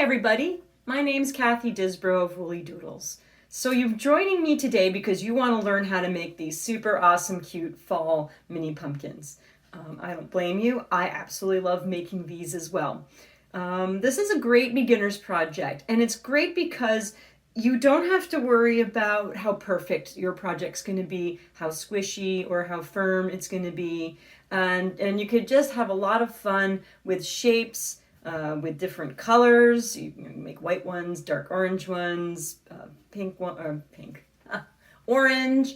everybody, my name's Cathy Disbrow of Woolly Doodles. So you're joining me today because you want to learn how to make these super awesome cute fall mini pumpkins. I don't blame you, I absolutely love making these as well. This is a great beginner's project, and it's great because you don't have to worry about how perfect your project's going to be, how squishy or how firm it's going to be, and you could just have a lot of fun with shapes, with different colors. You can make white ones, dark orange ones, orange,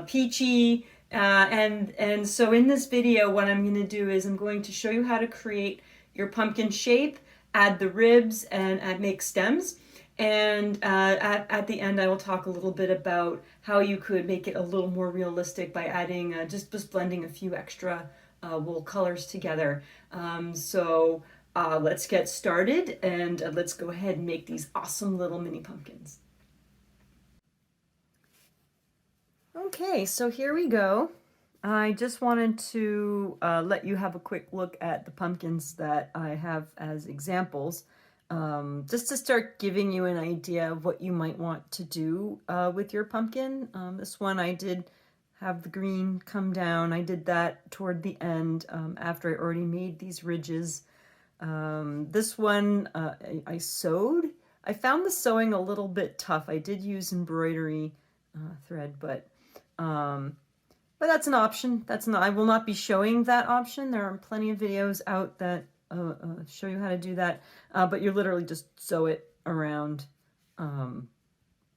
peachy, and so in this video, what I'm going to do is I'm going to show you how to create your pumpkin shape, add the ribs, and make stems. And at the end, I will talk a little bit about how you could make it a little more realistic by adding, just blending a few extra wool colors together. Let's get started, and let's go ahead and make these awesome little mini pumpkins. Okay, so here we go. I just wanted to let you have a quick look at the pumpkins that I have as examples, just to start giving you an idea of what you might want to do with your pumpkin. This one I did have the green come down. I did that toward the end after I already made these ridges. This one I sewed. I found the sewing a little bit tough. I did use embroidery thread, but that's an option. I will not be showing that option. There are plenty of videos out that show you how to do that, but you literally just sew it around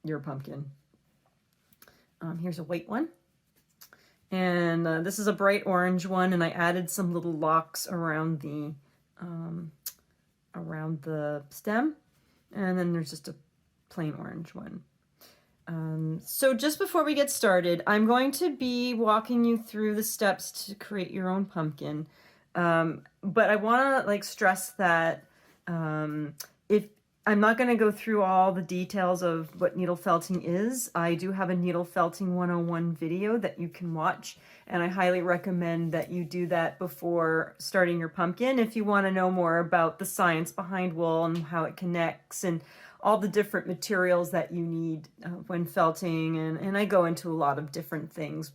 your pumpkin. Here's a white one, and this is a bright orange one, and I added some little locks around the stem, and then there's just a plain orange one. So just before we get started, I'm going to be walking you through the steps to create your own pumpkin. But I want to stress that if I'm not going to go through all the details of what needle felting is. I do have a needle felting 101 video that you can watch, and I highly recommend that you do that before starting your pumpkin if you want to know more about the science behind wool and how it connects and all the different materials that you need when felting, and I go into a lot of different things,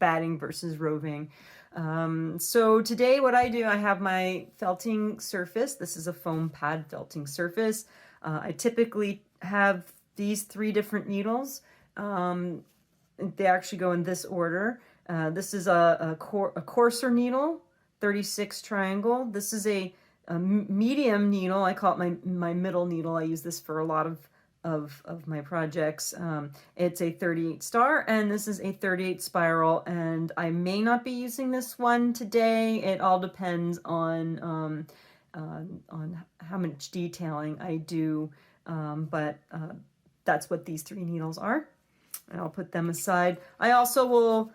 batting versus roving. So today what I do, I have my felting surface. This is a foam pad felting surface. I typically have these 3 different needles. They actually go in this order. This is a coarser needle, 36 triangle. This is a medium needle. I call it my middle needle. I use this for a lot of my projects. It's a 38 star, and this is a 38 spiral, and I may not be using this one today. It all depends on how much detailing I do, but that's what these 3 needles are, and I'll put them aside. I also will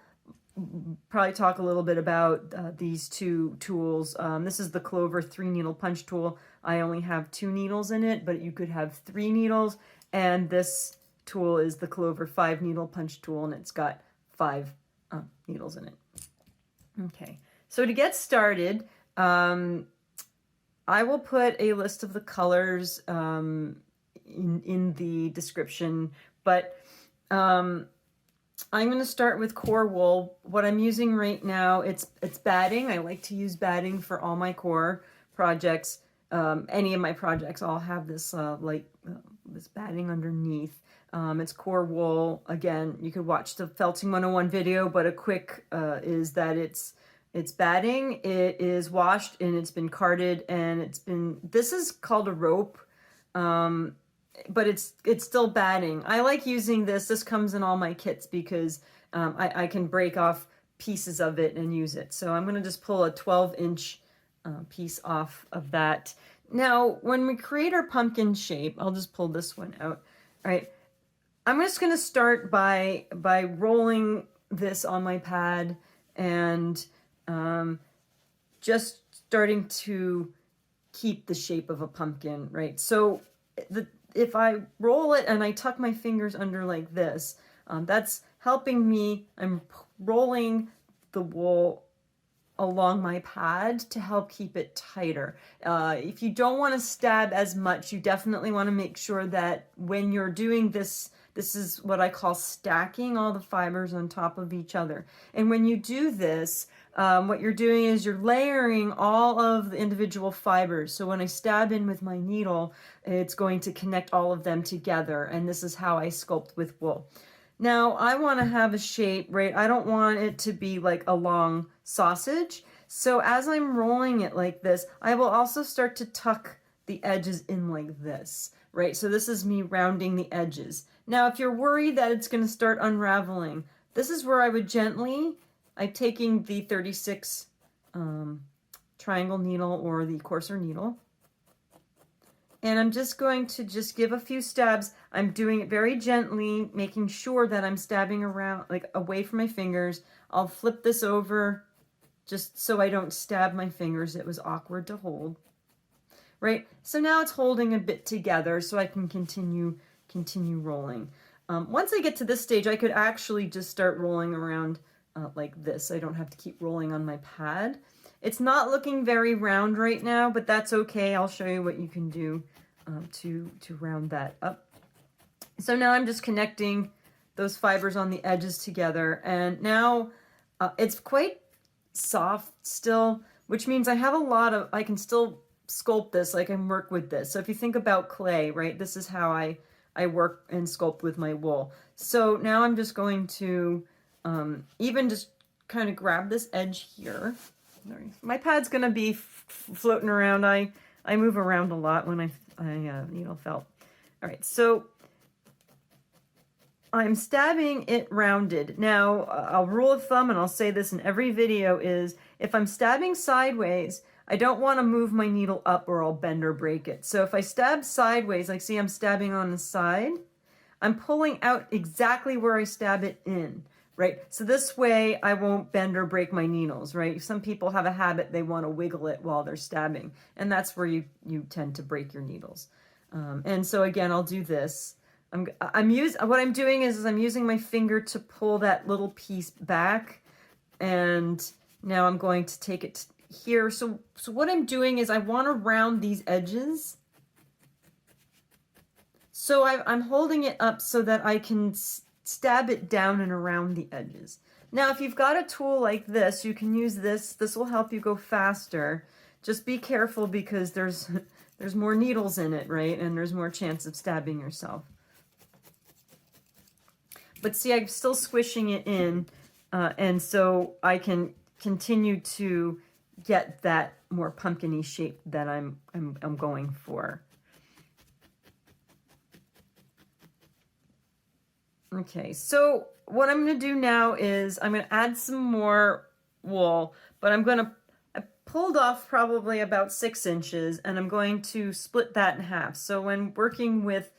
probably talk a little bit about these 2 tools. This is the Clover 3 needle punch tool. I only have 2 needles in it, but you could have 3 needles. And this tool is the Clover 5 needle punch tool, and it's got 5 needles in it. Okay, so to get started, I will put a list of the colors in the description, but I'm going to start with core wool. What I'm using right now, it's batting. I like to use batting for all my core projects. Any of my projects, I'll have this this batting underneath. It's core wool. Again, you could watch the Felting 101 video, but a quick is that it's batting. It is washed and it's been carded, and this is called a rope. But it's still batting. I like using this. This comes in all my kits because I can break off pieces of it and use it. So I'm going to just pull a 12-inch piece off of that. Now, when we create our pumpkin shape, I'll just pull this one out. All right, I'm just going to start by rolling this on my pad and just starting to keep the shape of a pumpkin, right? So if I roll it and I tuck my fingers under like this, that's helping me. I'm rolling the wool along my pad to help keep it tighter. If you don't want to stab as much, you definitely want to make sure that when you're doing this, this is what I call stacking all the fibers on top of each other. And when you do this, what you're doing is you're layering all of the individual fibers. So when I stab in with my needle, it's going to connect all of them together. And this is how I sculpt with wool. Now I want to have a shape, right? I don't want it to be like a long sausage. So as I'm rolling it like this, I will also start to tuck the edges in like this, right? So this is me rounding the edges. Now, if you're worried that it's going to start unraveling, this is where I would gently, I'm taking the 36 triangle needle or the coarser needle, and I'm just going to just give a few stabs. I'm doing it very gently, making sure that I'm stabbing around, like away from my fingers. I'll flip this over just so I don't stab my fingers. It was awkward to hold, right? So now it's holding a bit together so I can continue rolling. Once I get to this stage, I could actually just start rolling around like this. I don't have to keep rolling on my pad. It's not looking very round right now, but that's okay. I'll show you what you can do to round that up. So now I'm just connecting those fibers on the edges together, and now it's quite soft still, which means I have a lot of, I can still sculpt this, I can work with this. So if you think about clay, right, this is how I work and sculpt with my wool. So now I'm just going to even just kind of grab this edge here. My pad's gonna be floating around. I move around a lot when I needle felt. All right, so I'm stabbing it rounded. Now, a rule of thumb, and I'll say this in every video, is if I'm stabbing sideways, I don't want to move my needle up or I'll bend or break it. So if I stab sideways, like see I'm stabbing on the side, I'm pulling out exactly where I stab it in, right? So this way I won't bend or break my needles, right? Some people have a habit, they want to wiggle it while they're stabbing, and that's where you tend to break your needles. And so again, I'll do this. What I'm doing is I'm using my finger to pull that little piece back, and now I'm going to take it here. So what I'm doing is I want to round these edges. So I'm holding it up so that I can stab it down and around the edges. Now, if you've got a tool like this, you can use this. This will help you go faster. Just be careful because there's more needles in it, right? And there's more chance of stabbing yourself. But see, I'm still squishing it in, and so I can continue to get that more pumpkin-y shape that I'm going for. Okay, so what I'm going to do now is I'm going to add some more wool, but I pulled off probably about 6 inches, and I'm going to split that in half. So when working with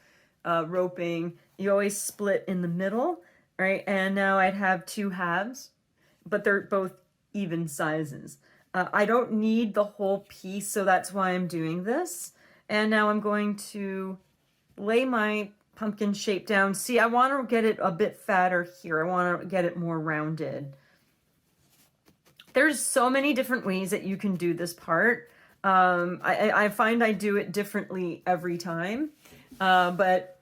roping, you always split in the middle, right? And now I'd have 2 halves, but they're both even sizes. I don't need the whole piece, so that's why I'm doing this. And now I'm going to lay my pumpkin shape down. See, I want to get it a bit fatter here. I want to get it more rounded. There's so many different ways that you can do this part. I find I do it differently every time, but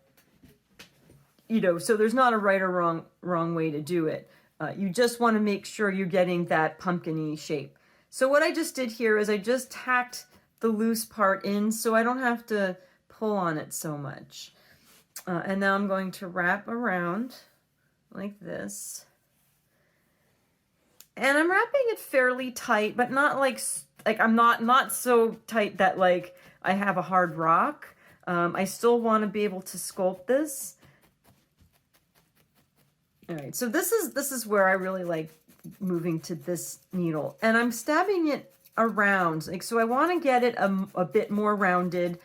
you know, so there's not a right or wrong way to do it. You just want to make sure you're getting that pumpkin-y shape. So what I just did here is I just tacked the loose part in so I don't have to pull on it so much. And now I'm going to wrap around like this. And I'm wrapping it fairly tight, but not like I'm not so tight that like I have a hard rock. I still want to be able to sculpt this. All right, so this is where I really like moving to this needle, and I'm stabbing it around, like, so I want to get it a bit more rounded.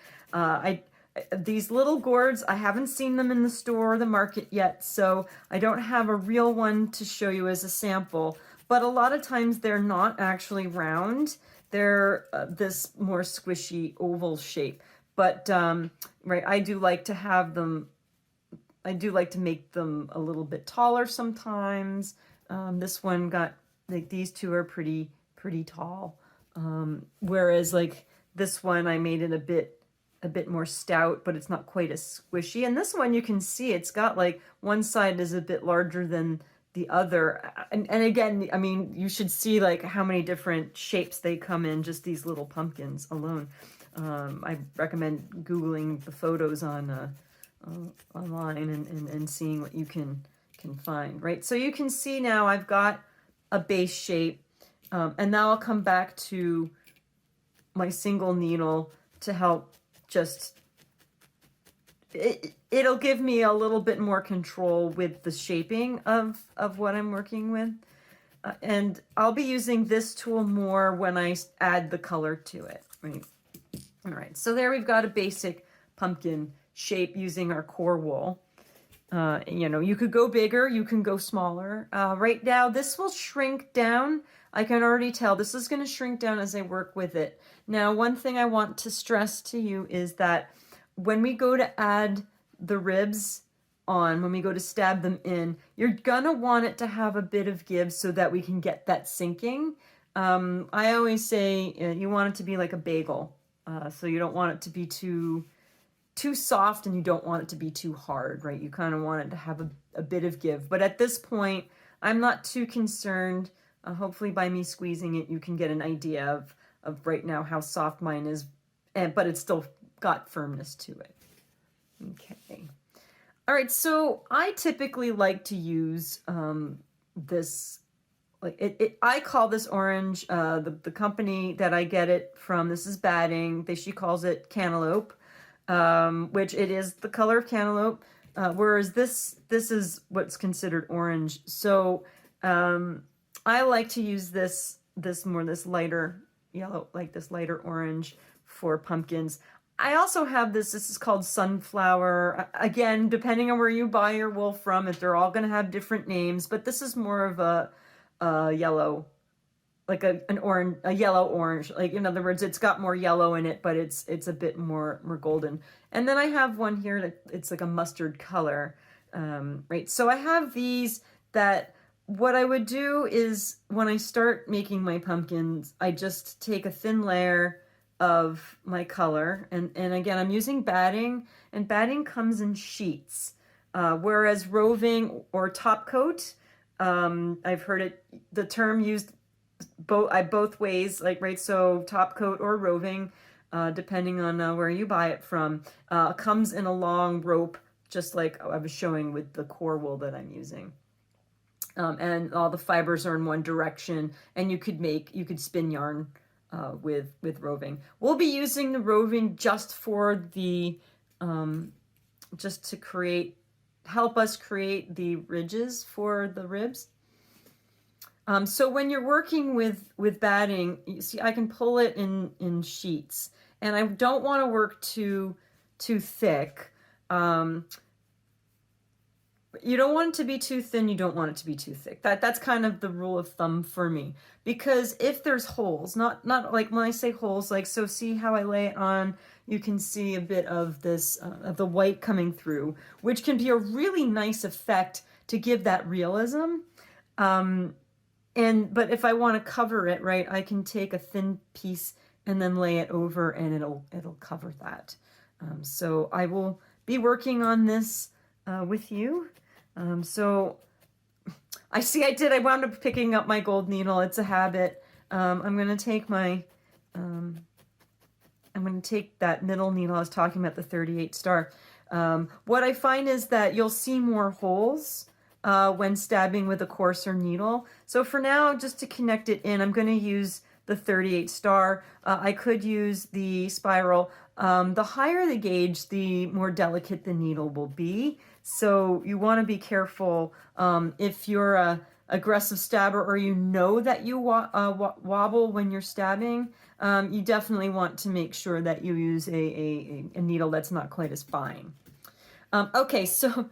These little gourds, I haven't seen them in the store or the market yet, so I don't have a real one to show you as a sample, but a lot of times they're not actually round. They're this more squishy oval shape, but right, I do like to have them, I do like to make them a little bit taller sometimes. This one got, like, these two are pretty pretty tall. Whereas like this one, I made it a bit more stout, but it's not quite as squishy. And this one, you can see it's got like one side is a bit larger than the other. And again, I mean, you should see like how many different shapes they come in, just these little pumpkins alone. I recommend Googling the photos on online and seeing what you can find, right? So you can see now I've got a base shape, and now I'll come back to my single needle to help just, it'll give me a little bit more control with the shaping of what I'm working with. And I'll be using this tool more when I add the color to it, right? All right, so there we've got a basic pumpkin shape using our core wool. You know, you could go bigger, you can go smaller. Right now, this will shrink down. I can already tell this is going to shrink down as I work with it. Now, one thing I want to stress to you is that when we go to add the ribs on, when we go to stab them in, you're going to want it to have a bit of give so that we can get that sinking. I always say you want it to be like a bagel. So you don't want it to be too soft and you don't want it to be too hard, right? You kind of want it to have a bit of give. But at this point, I'm not too concerned. Hopefully by me squeezing it, you can get an idea of right now how soft mine is, but it's still got firmness to it. Okay. All right, so I typically like to use this, like I call this orange, the company that I get it from, this is Batting, she calls it cantaloupe, which it is the color of cantaloupe, whereas this is what's considered orange. So I like to use this lighter yellow, like this lighter orange for pumpkins. I also have this is called sunflower. Again, depending on where you buy your wool from, if they're all going to have different names, but this is more of a yellow, like a yellow orange. Like, in other words, it's got more yellow in it, but it's a bit more golden. And then I have one here that it's like a mustard color, right? So I have these that what I would do is when I start making my pumpkins, I just take a thin layer of my color, and again, I'm using batting, and batting comes in sheets, whereas roving or top coat, I've heard the term used both ways, like, right, so top coat or roving, depending on where you buy it from, comes in a long rope, just like I was showing with the core wool that I'm using. And all the fibers are in one direction, and you could spin yarn with roving. We'll be using the roving just for the, just to help us create the ridges for the ribs. So when you're working with batting, you see I can pull it in sheets, and I don't want to work too thick. You don't want it to be too thin, you don't want it to be too thick. That's kind of the rule of thumb for me. Because if there's holes, not like when I say holes, like, so see how I lay it on, you can see a bit of this, of the white coming through, which can be a really nice effect to give that realism. But if I want to cover it, right, I can take a thin piece and then lay it over, and it'll cover that. So I will be working on this with you. So I wound up picking up my gold needle. It's a habit. I'm going to take that middle needle I was talking about, the 38 star. What I find is that you'll see more holes when stabbing with a coarser needle. So for now, just to connect it in, I'm going to use the 38 star. I could use the spiral. The higher the gauge, the more delicate the needle will be. So you want to be careful if you're a aggressive stabber, or you know that you wobble when you're stabbing. You definitely want to make sure that you use a needle that's not quite as fine. Okay, so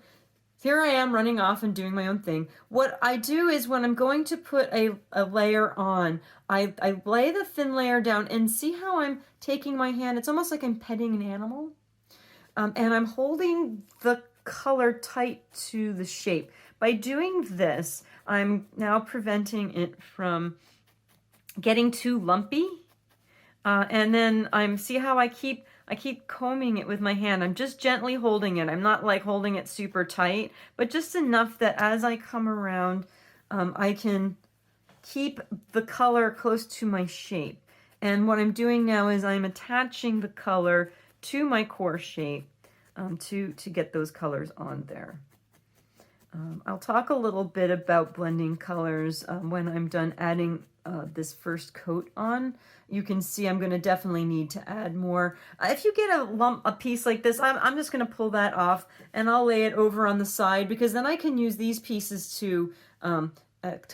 here I am running off and doing my own thing. What I do is when I'm going to put a layer on, I lay the thin layer down, and see how I'm taking my hand. It's almost like I'm petting an animal. And I'm holding the color tight to the shape. By doing this, I'm now preventing it from getting too lumpy. And then see how I keep combing it with my hand. I'm just gently holding it. I'm not like holding it super tight, but just enough that as I come around, I can keep the color close to my shape. And what I'm doing now is I'm attaching the color to my coarse shape to get those colors on there. I'll talk a little bit about blending colors when I'm done adding this first coat on. You can see I'm going to definitely need to add more. If you get a piece like this, I'm just going to pull that off and I'll lay it over on the side, because then I can use these pieces to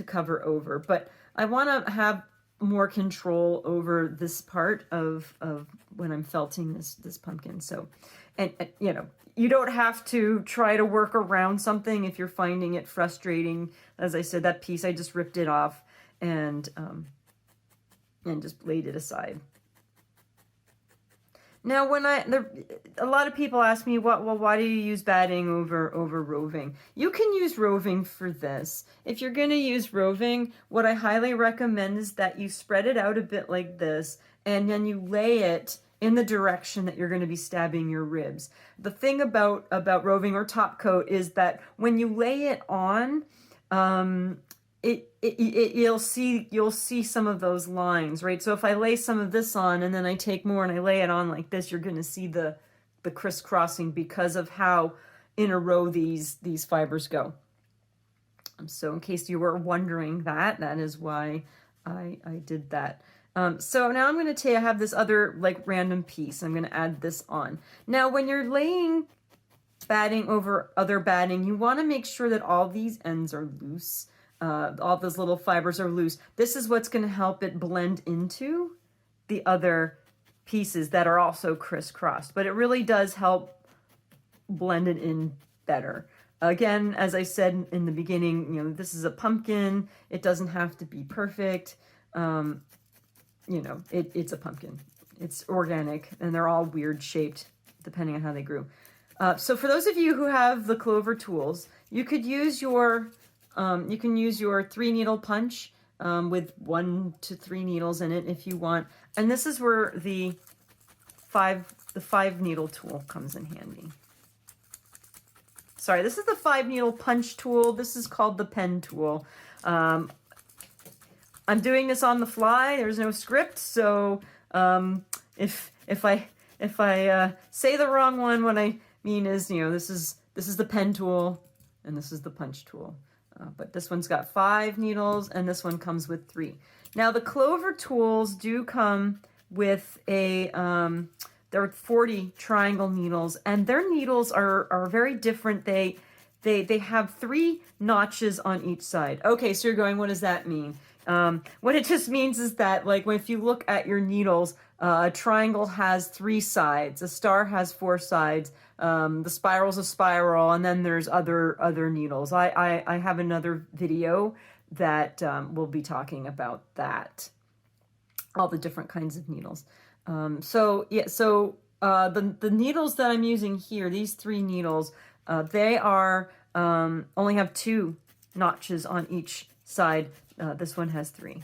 cover over. But I want to have more control over this part of when I'm felting this pumpkin. So, and you know, you don't have to try to work around something if you're finding it frustrating. As I said, that piece, I just ripped it off and just laid it aside. Now, when a lot of people ask me, why do you use batting over roving? You can use roving for this. If you're going to use roving, what I highly recommend is that you spread it out a bit like this, and then you lay it in the direction that you're going to be stabbing your ribs. The thing about roving or top coat is that when you lay it on, you'll see some of those lines, right? So if I lay some of this on and then I take more and I lay it on like this, you're going to see the crisscrossing because of how in a row these fibers go. So in case you were wondering that is why I did that. So now I'm going to I have this other like random piece. I'm going to add this on. Now when you're laying batting over other batting, you want to make sure that all these ends are loose. All those little fibers are loose. This is what's going to help it blend into the other pieces that are also crisscrossed. But it really does help blend it in better. Again, as I said in the beginning, you know, this is a pumpkin. It doesn't have to be perfect. You know, it's a pumpkin. It's organic, and they're all weird shaped depending on how they grew. So for those of you who have the clover tools, you could use your 3-needle punch with 1 to 3 needles in it if you want. And this is where the 5-needle tool comes in handy. Sorry, this is the 5-needle punch tool. This is called the pen tool. I'm doing this on the fly. There's no script, so if I say the wrong one, what I mean is, you know, this is the pen tool and this is the punch tool. But this one's got 5 needles and this one comes with 3. Now the clover tools do come with there are 40 triangle needles, and their needles are very different. They have 3 notches on each side. Okay, so you're going, what does that mean? What it just means is that, like, if you look at your needles, a triangle has 3 sides, a star has 4 sides, the spiral's a spiral, and then there's other needles. I have another video that will be talking about that, all the different kinds of needles. So the needles that I'm using here, these 3 needles, they are only have 2 notches on each side. This one has 3.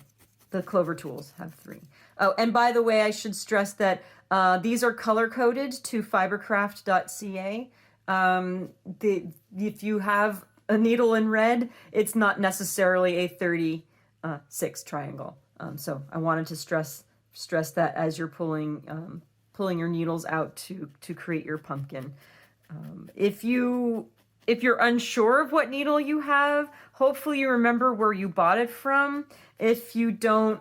The clover tools have 3. Oh, and by the way, I should stress that these are color-coded to fibercraft.ca. If you have a needle in red, it's not necessarily a 36 triangle. So I wanted to stress that as you're pulling your needles out to create your pumpkin. If you're unsure of what needle you have, hopefully you remember where you bought it from. If you don't,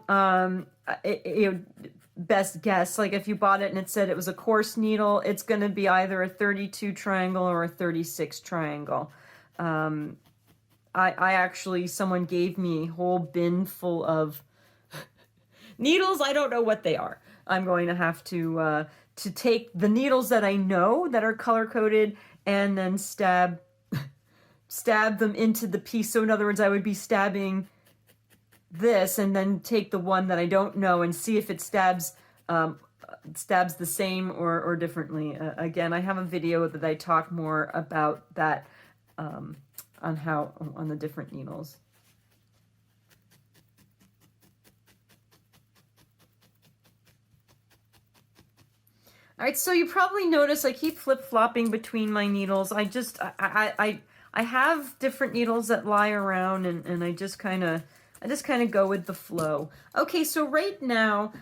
best guess, like if you bought it and it said it was a coarse needle, it's going to be either a 32 triangle or a 36 triangle. I actually, someone gave me a whole bin full of needles. I don't know what they are. I'm going to have to take the needles that I know that are color-coded and then stab them into the piece. So in other words, I would be stabbing this and then take the one that I don't know and see if it stabs the same or differently. Again, I have a video that I talk more about that on the different needles. All right, so you probably notice I keep flip-flopping between my needles. I have different needles that lie around, and I just kind of go with the flow. Okay, so right now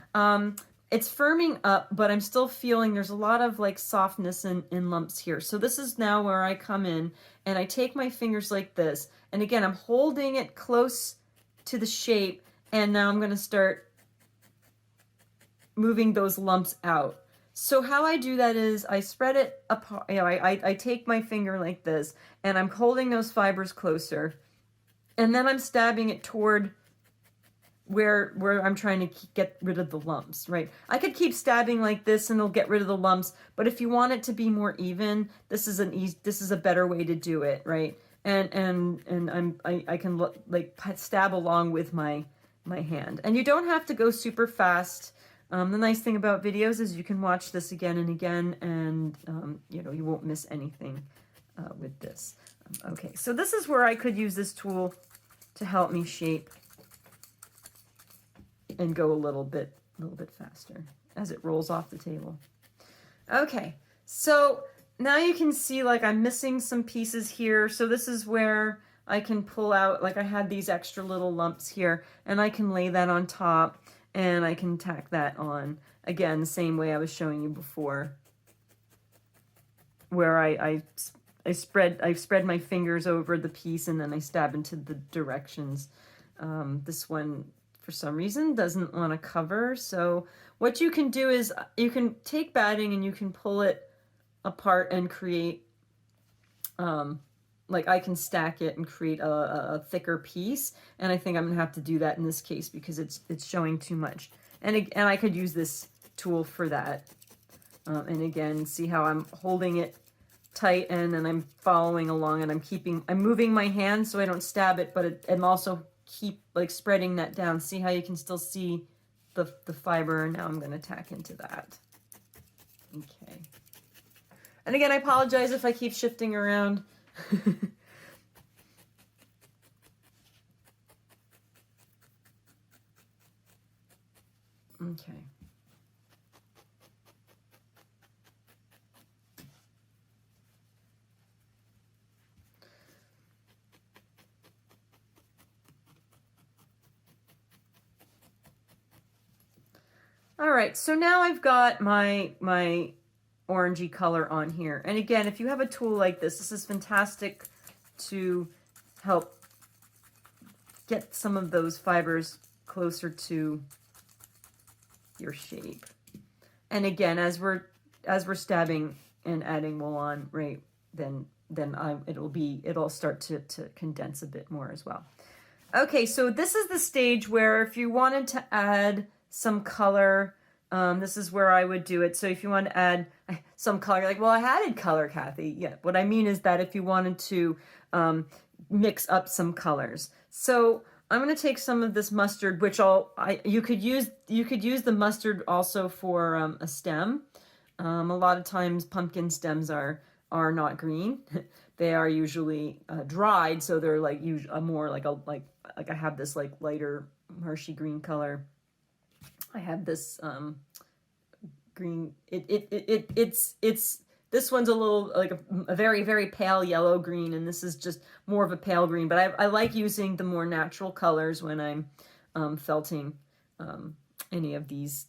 it's firming up, but I'm still feeling there's a lot of like softness in lumps here. So this is now where I come in and I take my fingers like this, and again I'm holding it close to the shape, and now I'm going to start moving those lumps out. So how I do that is I spread it apart, you know, I take my finger like this, and I'm holding those fibers closer, and then I'm stabbing it toward where I'm trying to get rid of the lumps, right? I could keep stabbing like this and it'll get rid of the lumps, but if you want it to be more even, this is a better way to do it, right? And I can like stab along with my hand. And you don't have to go super fast. The nice thing about videos is you can watch this again and again, and you know, you won't miss anything with this. Okay, so this is where I could use this tool to help me shape and go a little bit faster as it rolls off the table. Okay, so now you can see like I'm missing some pieces here. So this is where I can pull out, like I had these extra little lumps here, and I can lay that on top, and I can tack that on. Again, the same way I was showing you before, where I spread my fingers over the piece and then I stab into the directions. This one, for some reason, doesn't want to cover. So what you can do is you can take batting and you can pull it apart and create, like I can stack it and create a thicker piece. And I think I'm gonna have to do that in this case because it's showing too much. And I could use this tool for that. And again, see how I'm holding it tight and then I'm following along, and I'm moving my hand so I don't stab it, but I'm also keep like spreading that down. See how you can still see the fiber, and now I'm going to tack into that. Okay. And again, I apologize if I keep shifting around. Okay. All right, so now I've got my orangey color on here. And again, if you have a tool like this is fantastic to help get some of those fibers closer to your shape. And again, as we're stabbing and adding wool on, right, then it'll start to condense a bit more as well. Okay, so this is the stage where if you wanted to add some color, this is where I would do it. So if you want to add some color, you're like, well, I added color, Kathy. Yeah, what I mean is that if you wanted to mix up some colors. So I'm going to take some of this mustard, which you could use the mustard also for a stem. A lot of times pumpkin stems are not green. They are usually dried, so they're like more like I have this like lighter marshy green color. I have this green. It's this one's a little like a very, very pale yellow green, and this is just more of a pale green. But I like using the more natural colors when I'm felting any of these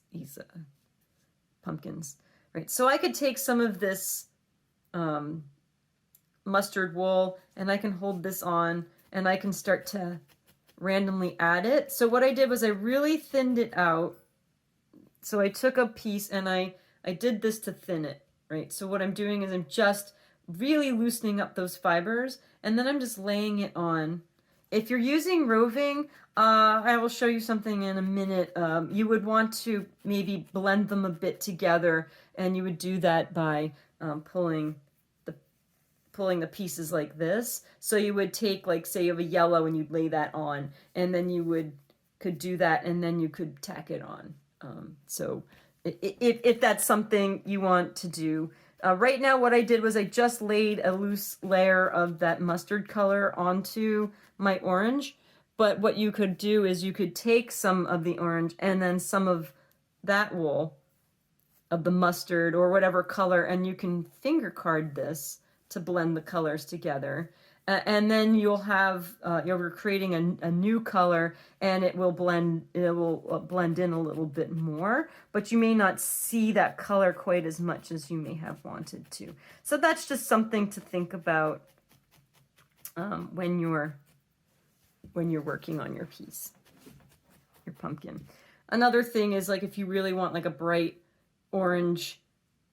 pumpkins. Right. So I could take some of this mustard wool, and I can hold this on, and I can start to randomly add it. So what I did was I really thinned it out. So I took a piece and I did this to thin it, right? So what I'm doing is I'm just really loosening up those fibers, and then I'm just laying it on. If you're using roving, I will show you something in a minute. You would want to maybe blend them a bit together, and you would do that by pulling the pieces like this. So you would take, like, say you have a yellow and you'd lay that on, and then you could do that, and then you could tack it on. So if that's something you want to do. Right now what I did was I just laid a loose layer of that mustard color onto my orange. But what you could do is you could take some of the orange and then some of that wool of the mustard or whatever color, and you can finger card this to blend the colors together. And then you're creating a new color, and it will blend in a little bit more, but you may not see that color quite as much as you may have wanted to. So that's just something to think about when you're working on your piece, your pumpkin. Another thing is, like, if you really want like a bright orange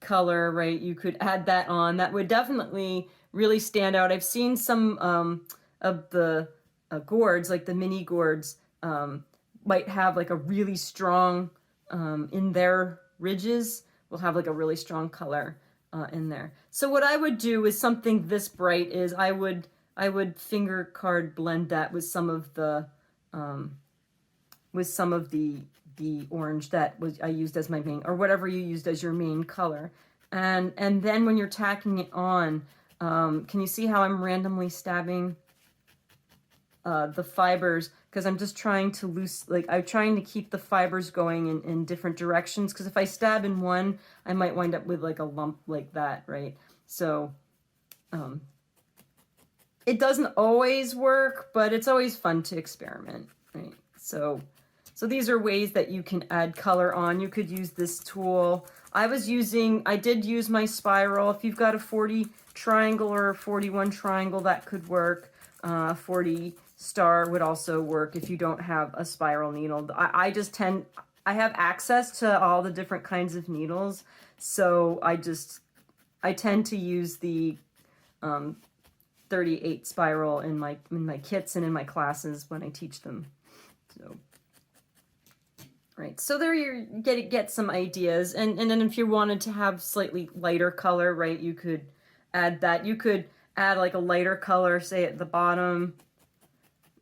color, right, you could add that on. That would definitely really stand out. I've seen some of the gourds, like the mini gourds, might have like a really strong, in their ridges, will have like a really strong color in there. So what I would do is something this bright is I would finger card blend that with some of the orange that I used as my main, or whatever you used as your main color. And then when you're tacking it on, can you see how I'm randomly stabbing the fibers? Because I'm just trying to I'm trying to keep the fibers going in different directions. Because if I stab in one, I might wind up with like a lump like that, right? So it doesn't always work, but it's always fun to experiment, right? So these are ways that you can add color on. You could use this tool. I did use my spiral. If you've got a 40 triangle or a 41 triangle, that could work. 40 star would also work if you don't have a spiral needle. I have access to all the different kinds of needles, so I tend to use the 38 spiral in my kits and in my classes when I teach them. So. Right, so there you get some ideas, and then if you wanted to have slightly lighter color, right, you could add that. You could add like a lighter color, say at the bottom.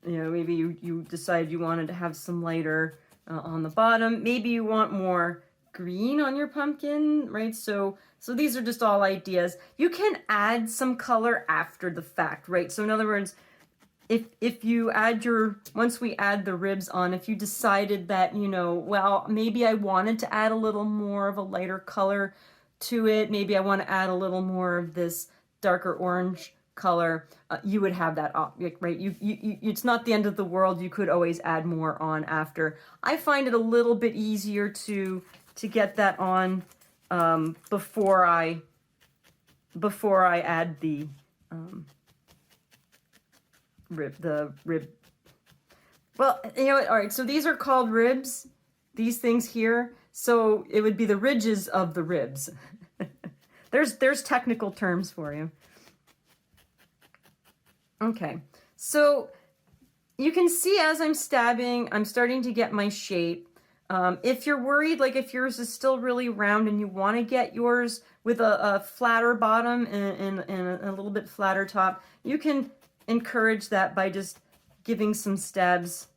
You know, maybe you decide you wanted to have some lighter on the bottom. Maybe you want more green on your pumpkin, right? So these are just all ideas. You can add some color after the fact, right? So in other words, if you add once we add the ribs on, if you decided that, you know, well, maybe I wanted to add a little more of a lighter color to it, maybe I want to add a little more of this darker orange color, you would have that object, right? It's not the end of the world. You could always add more on after. I find it a little bit easier to get that on before I add the rib. Well, you know what? All right, so these are called ribs, these things here. So it would be the ridges of the ribs. There's technical terms for you. Okay, so you can see as I'm stabbing, I'm starting to get my shape. If you're worried, like if yours is still really round and you want to get yours with a flatter bottom and a little bit flatter top, you can encourage that by just giving some stabs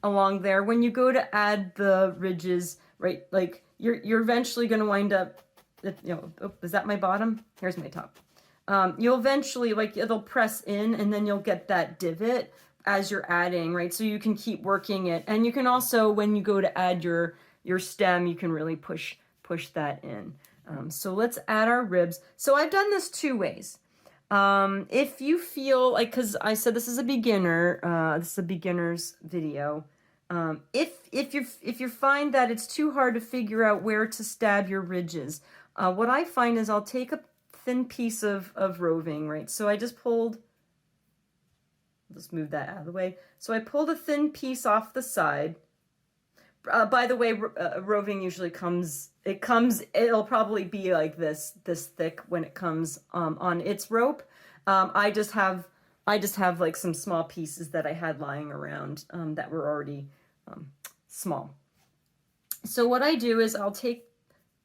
along there. When you go to add the ridges, right, like you're eventually going to wind up, you know, oh, is that my bottom? Here's my top. You'll eventually, like, it'll press in and then you'll get that divot as you're adding, right? So you can keep working it. And you can also, when you go to add your stem, you can really push that in. So let's add our ribs. So I've done this two ways. If you feel like, because I said this is a beginner, this is a beginner's video. If you find that it's too hard to figure out where to stab your ridges, what I find is I'll take a thin piece of roving, right? So I just pulled, let's move that out of the way. So I pulled a thin piece off the side. By the way, roving usually it'll probably be like this thick when it comes on its rope. I just have like some small pieces that I had lying around that were already small. So what I do is I'll take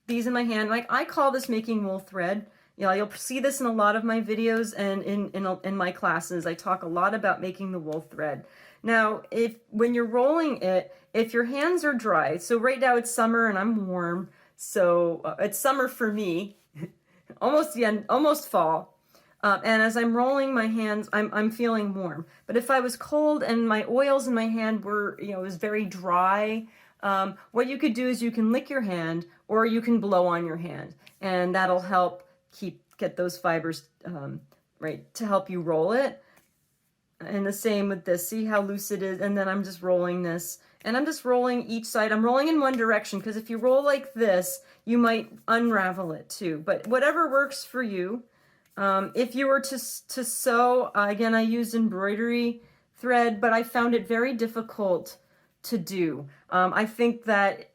these in my hand. Like, I call this making wool thread. You know, you'll see this in a lot of my videos and in my classes. I talk a lot about making the wool thread. Now, when you're rolling it, if your hands are dry, so right now it's summer and I'm warm, so it's summer for me, almost fall. And as I'm rolling my hands, I'm feeling warm. But if I was cold and my oils in my hand were, you know, it was very dry, What you could do is you can lick your hand or you can blow on your hand, and that'll help get those fibers right to help you roll it. And the same with this. See how loose it is? And then I'm just rolling this. And I'm just rolling each side. I'm rolling in one direction because if you roll like this, you might unravel it too. But whatever works for you. If you were to sew, again, I used embroidery thread, but I found it very difficult to do. I think that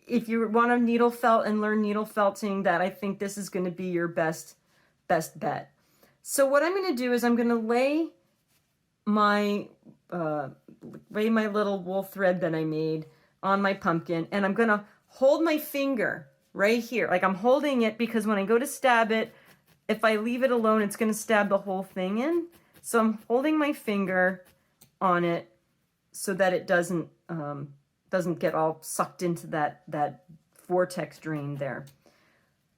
if you want to needle felt and learn needle felting, that I think this is going to be your best bet. So what I'm going to do is I'm going to lay my little wool thread that I made on my pumpkin, and I'm going to hold my finger right here. Like I'm holding it because when I go to stab it, if I leave it alone, it's going to stab the whole thing in. So I'm holding my finger on it so that it doesn't get all sucked into that vortex drain there.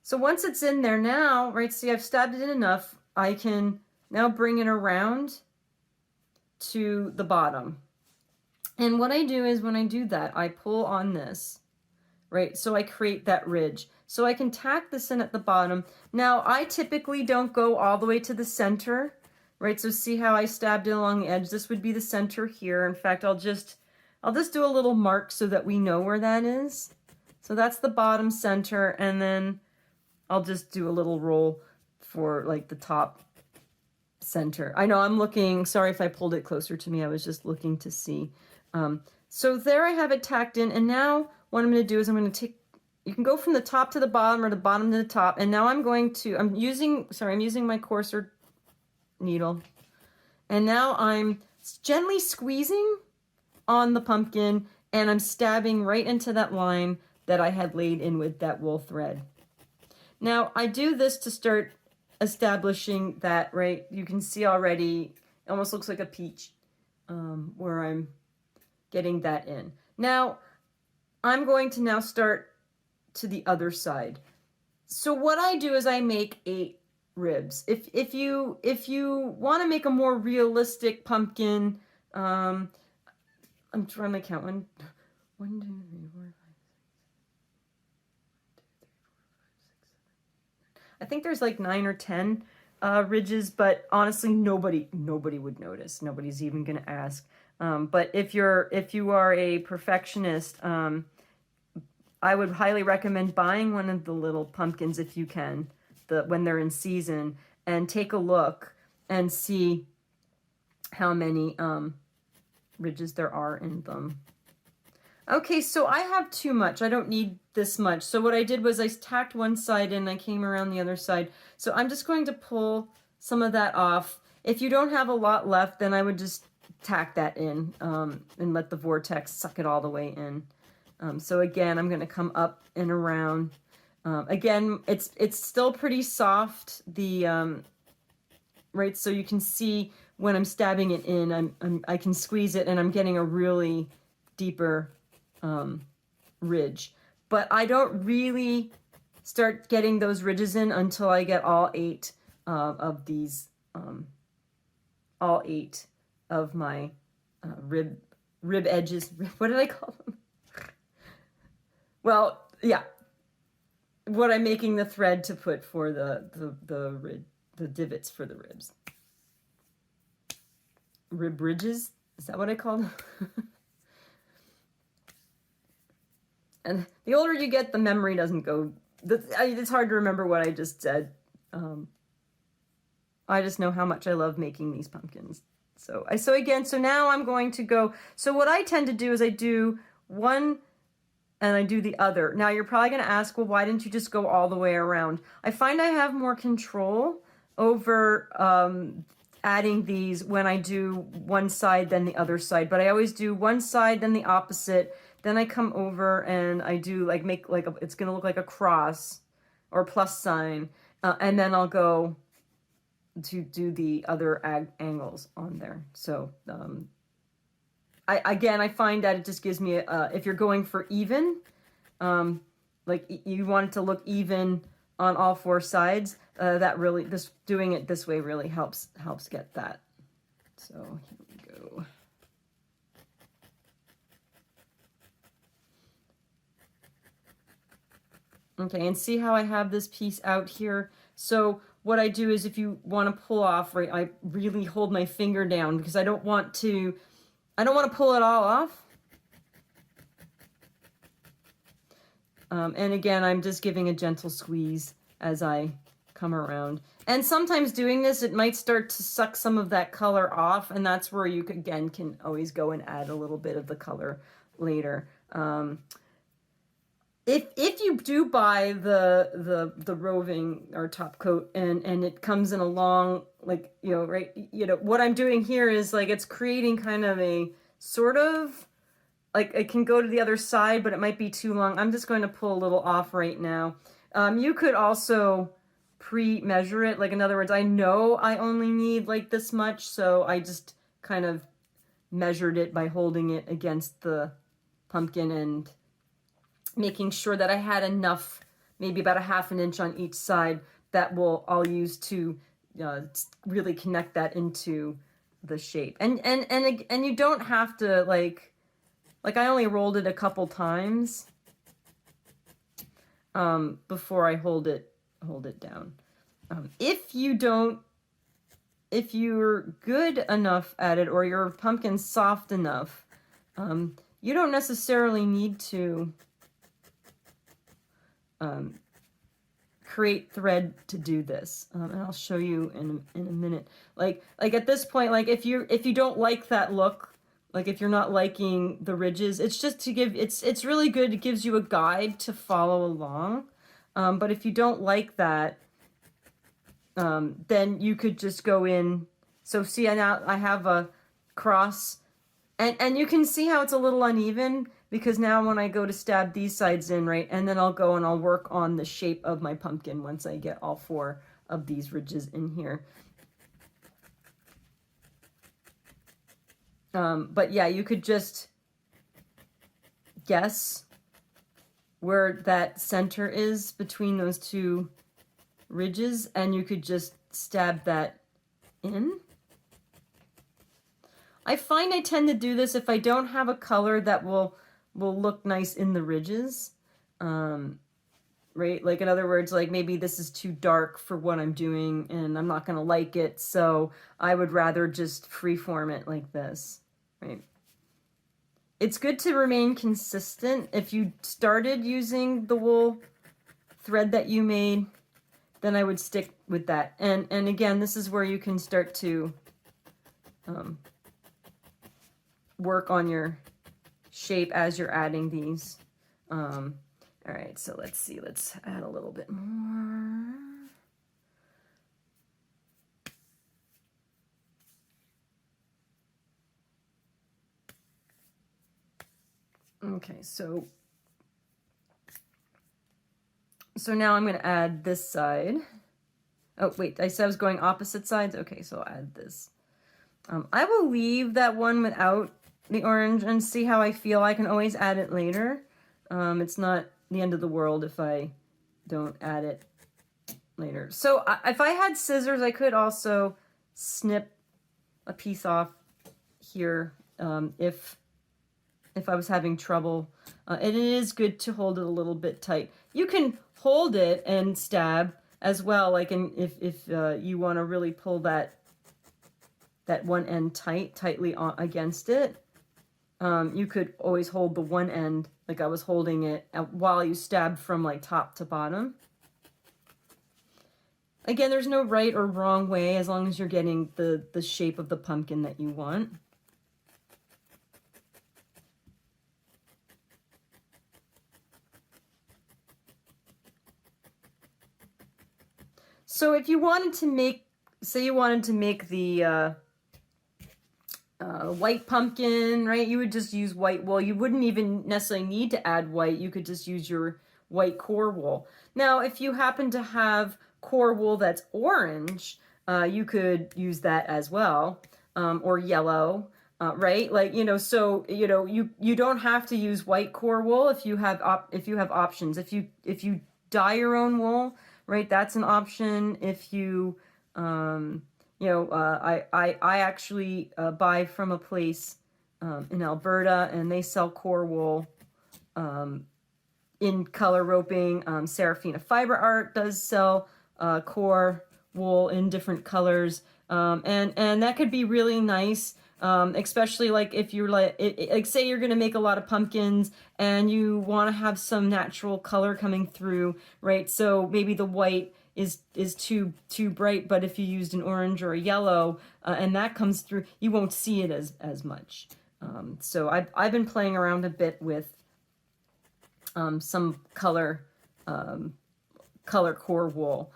So once it's in there now, right, see I've stabbed it in enough, I can now bring it around to the bottom. And what I do is when I do that, I pull on this, right, so I create that ridge. So I can tack this in at the bottom. Now I typically don't go all the way to the center, right, so see how I stabbed it along the edge? This would be the center here. In fact, I'll just do a little mark so that we know where that is. So that's the bottom center, and then I'll just do a little roll for like the top center. I know I'm looking, sorry if I pulled it closer to me, I was just looking to see. So there I have it tacked in, and now what I'm going to do is I'm going to take, you can go from the top to the bottom or the bottom to the top, and now I'm using my coarser needle, and now I'm gently squeezing on the pumpkin, and I'm stabbing right into that line that I had laid in with that wool thread. Now I do this to start establishing that, right, you can see already, it almost looks like a peach where I'm getting that in. Now I'm going to now start to the other side. So what I do is I make 8 ribs. If you want to make a more realistic pumpkin, I'm trying to count 1, 2, 3, 4, 5, 6. I think there's like 9 or 10 ridges, but honestly, nobody would notice. Nobody's even gonna ask. But if you are a perfectionist, I would highly recommend buying one of the little pumpkins if you can, when they're in season, and take a look and see how many ridges there are in them. Okay, so I have too much. I don't need this much. So what I did was I tacked one side and I came around the other side. So I'm just going to pull some of that off. If you don't have a lot left, then I would just tack that in and let the vortex suck it all the way in. So again, I'm going to come up and around. Again, it's still pretty soft, right? So you can see when I'm stabbing it in, I can squeeze it and I'm getting a really deeper ridge. But I don't really start getting those ridges in until I get all 8 of these, all 8 of my rib edges. What did I call them? Well, yeah, what I'm making the thread to put for the divots for the ribs. Rib ridges? Is that what I call them? And the older you get, the memory doesn't go. It's hard to remember what I just said. I just know how much I love making these pumpkins. So now I'm going to go. So what I tend to do is I do one and I do the other. Now you're probably going to ask, well, why didn't you just go all the way around? I find I have more control over adding these when I do one side then the other side. But I always do one side then the opposite. Then I come over and I do make it's going to look like a cross or plus sign. And then I'll go to do the other angles on there. So I find that it just gives me, if you're going for even, like you want it to look even on all 4 sides, that really, doing it this way really helps get that. So here we go. Okay, and see how I have this piece out here? So what I do is if you want to pull off, right, I really hold my finger down because I don't want to pull it all off. And again, I'm just giving a gentle squeeze as I come around. And sometimes doing this, it might start to suck some of that color off, and that's where you, again, can always go and add a little bit of the color later. If you do buy the roving or top coat and it comes in a long, like, you know, right, you know, what I'm doing here is like it's creating kind of a sort of like it can go to the other side, but it might be too long. I'm just going to pull a little off right now. You could also pre-measure it. Like, in other words, I know I only need like this much, so I just kind of measured it by holding it against the pumpkin and making sure that I had enough, maybe about 1/2 inch on each side, that I'll use to really connect that into the shape. And you don't have to like I only rolled it a couple times before I hold it down. If you're good enough at it, or your pumpkin's soft enough, you don't necessarily need to create thread to do this, and I'll show you in a minute. Like at this point, like if you don't like that look, like if you're not liking the ridges, it's just to give, it's really good. It gives you a guide to follow along. But if you don't like that, then you could just go in. So see, now I have a cross, and you can see how it's a little uneven, because now when I go to stab these sides in, right, and then I'll go and I'll work on the shape of my pumpkin once I get all 4 of these ridges in here. But yeah, you could just guess where that center is between those 2 ridges, and you could just stab that in. I find I tend to do this if I don't have a color that will look nice in the ridges. Right? Like, in other words, like maybe this is too dark for what I'm doing and I'm not going to like it, so I would rather just freeform it like this, right? It's good to remain consistent. If you started using the wool thread that you made, then I would stick with that. And again, this is where you can start to work on your shape as you're adding these. All right, so let's see, let's add a little bit more. Okay, so now I'm going to add this side. Oh, wait, I said I was going opposite sides? Okay, so I'll add this. I will leave that one without the orange and see how I feel. I can always add it later. It's not the end of the world if I don't add it later. So if I had scissors, I could also snip a piece off here if I was having trouble. And it is good to hold it a little bit tight. You can hold it and stab as well, like if you want to really pull that one end tightly against it. You could always hold the one end like I was holding it while you stab from like top to bottom. Again, there's no right or wrong way as long as you're getting the shape of the pumpkin that you want. So if you wanted to make, say you wanted to make the white pumpkin, right? You would just use white wool. You wouldn't even necessarily need to add white. You could just use your white core wool. Now, if you happen to have core wool that's orange, you could use that as well, or yellow, right? Like, you know, so, you know, you don't have to use white core wool if you have options. If you dye your own wool, right? That's an option. If you you know, I actually buy from a place in Alberta, and they sell core wool in color roping. Serafina Fiber Art does sell core wool in different colors, and that could be really nice. Especially like if you're like say you're gonna make a lot of pumpkins and you want to have some natural color coming through, right? So maybe the white is too bright, but if you used an orange or a yellow and that comes through, you won't see it as much. So I've been playing around a bit with some color core wool.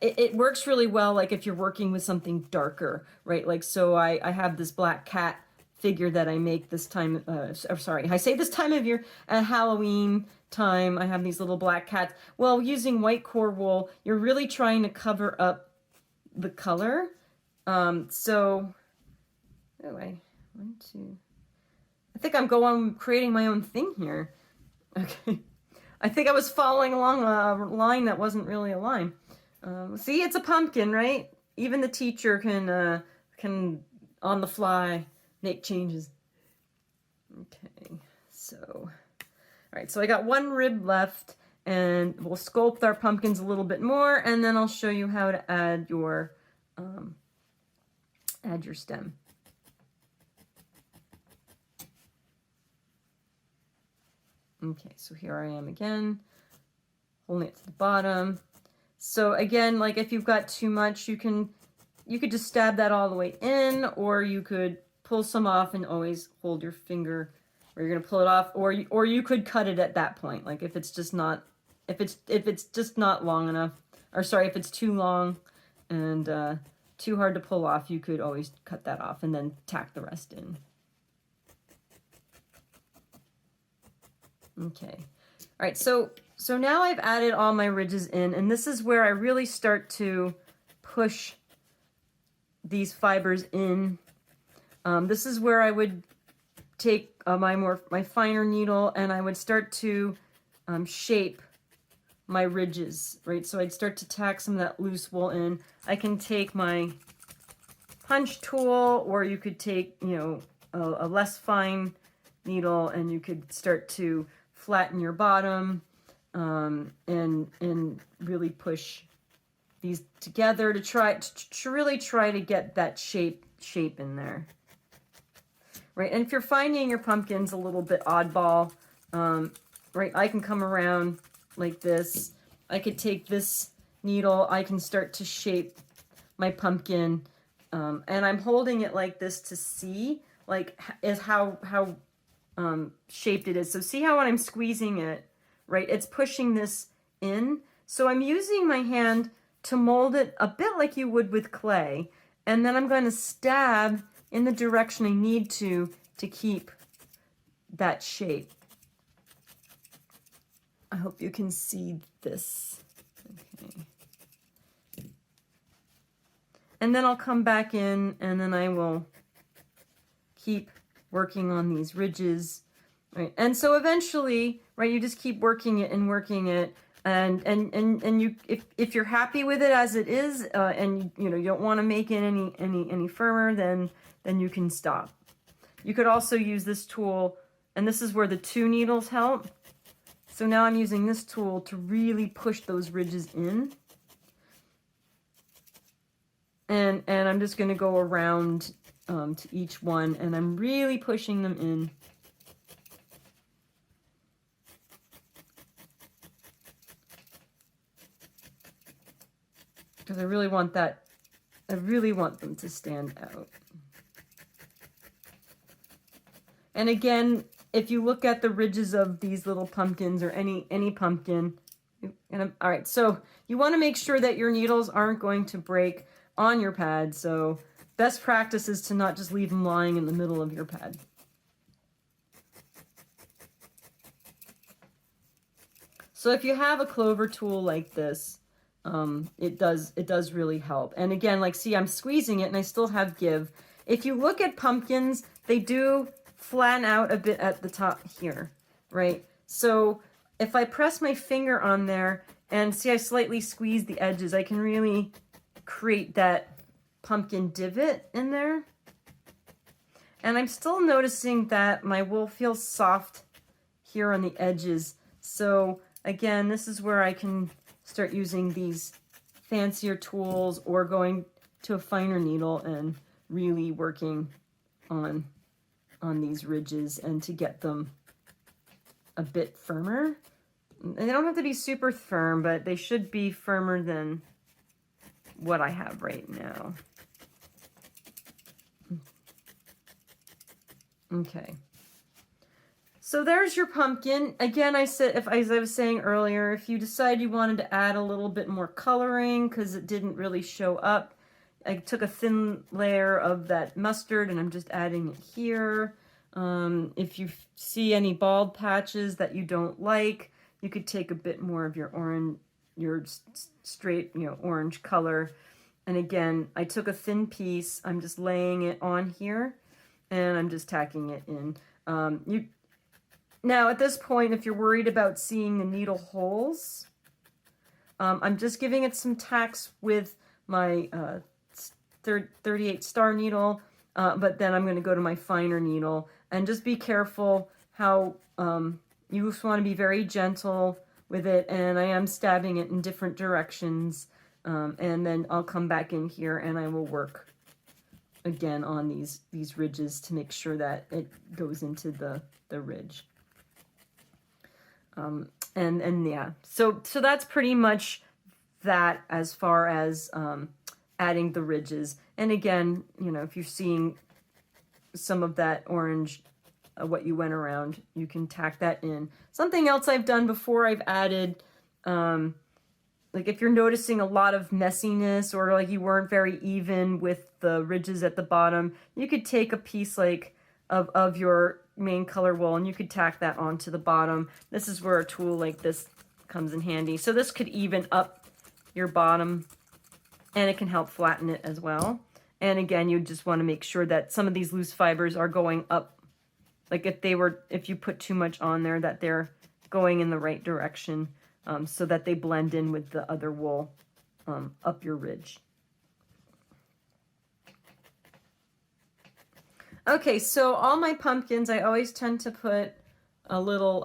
It works really well, like if you're working with something darker, right? Like, so I have this black cat figure that I make this time, sorry, I say this time of year, at Halloween time, I have these little black cats. Well, using white core wool, you're really trying to cover up the color. So, anyway, I think I'm creating my own thing here. Okay. I think I was following along a line that wasn't really a line. See, it's a pumpkin, right? Even the teacher can on the fly make changes. Okay, so, all right, so I got one rib left, and we'll sculpt our pumpkins a little bit more, and then I'll show you how to add your stem. Okay, so here I am again, holding it to the bottom. So again, like if you've got too much, you could just stab that all the way in, or you could pull some off and always hold your finger where you're gonna pull it off, or you could cut it at that point. Like if it's just not long enough, or sorry, if it's too long and too hard to pull off, you could always cut that off and then tack the rest in. Okay. All right, so now I've added all my ridges in, and this is where I really start to push these fibers in. This is where I would take my finer needle, and I would start to shape my ridges, right? So I'd start to tack some of that loose wool in. I can take my punch tool, or you could take, you know, a less fine needle, and you could start to flatten your bottom and really push these together to really try to get that shape in there, right? And if you're finding your pumpkins a little bit oddball, right, I can come around like this. I could take this needle, I can start to shape my pumpkin, and I'm holding it like this to see like is how shaped it is. So see how when I'm squeezing it, right, it's pushing this in. So I'm using my hand to mold it a bit like you would with clay, and then I'm going to stab in the direction I need to keep that shape. I hope you can see this. Okay. And then I'll come back in, and then I will keep working on these ridges, right? And so eventually, right, you just keep working it, and you, if you're happy with it as it is, and you know you don't want to make it any firmer, then you can stop. You could also use this tool, and this is where the 2 needles help. So now I'm using this tool to really push those ridges in, and I'm just going to go around to each one, and I'm really pushing them in. Because I really want them to stand out. And again, if you look at the ridges of these little pumpkins, or any pumpkin, all right, so you want to make sure that your needles aren't going to break on your pad. So best practice is to not just leave them lying in the middle of your pad. So if you have a clover tool like this, it does really help. And again, like, see, I'm squeezing it and I still have give. If you look at pumpkins, they do flatten out a bit at the top here, right? So if I press my finger on there and see I slightly squeeze the edges, I can really create that pumpkin divot in there. And I'm still noticing that my wool feels soft here on the edges. So again, this is where I can start using these fancier tools or going to a finer needle and really working on these ridges and to get them a bit firmer. And they don't have to be super firm, but they should be firmer than what I have right now. Okay. So there's your pumpkin. Again, as I was saying earlier, if you decide you wanted to add a little bit more coloring because it didn't really show up, I took a thin layer of that mustard and I'm just adding it here. If you see any bald patches that you don't like, you could take a bit more of your orange, your straight, orange color. And again, I took a thin piece. I'm just laying it on here and I'm just tacking it in. Now, at this point, if you're worried about seeing the needle holes, I'm just giving it some tacks with my 38 star needle, but then I'm going to go to my finer needle. And just be careful how you just want to be very gentle with it. And I am stabbing it in different directions. And then I'll come back in here and I will work again on these ridges to make sure that it goes into the ridge. And yeah, so that's pretty much that as far as adding the ridges. And again, if you're seeing some of that orange, what you went around, you can tack that in. Something else I've done before, I've added, like if you're noticing a lot of messiness or like you weren't very even with the ridges at the bottom, you could take a piece like of your main color wool and you could tack that onto the bottom. This is where a tool like this comes in handy. So this could even up your bottom and it can help flatten it as well. And again, you just want to make sure that some of these loose fibers are going up. Like if you put too much on there, that they're going in the right direction so that they blend in with the other wool up your ridge. Okay, so all my pumpkins, I always tend to put a little,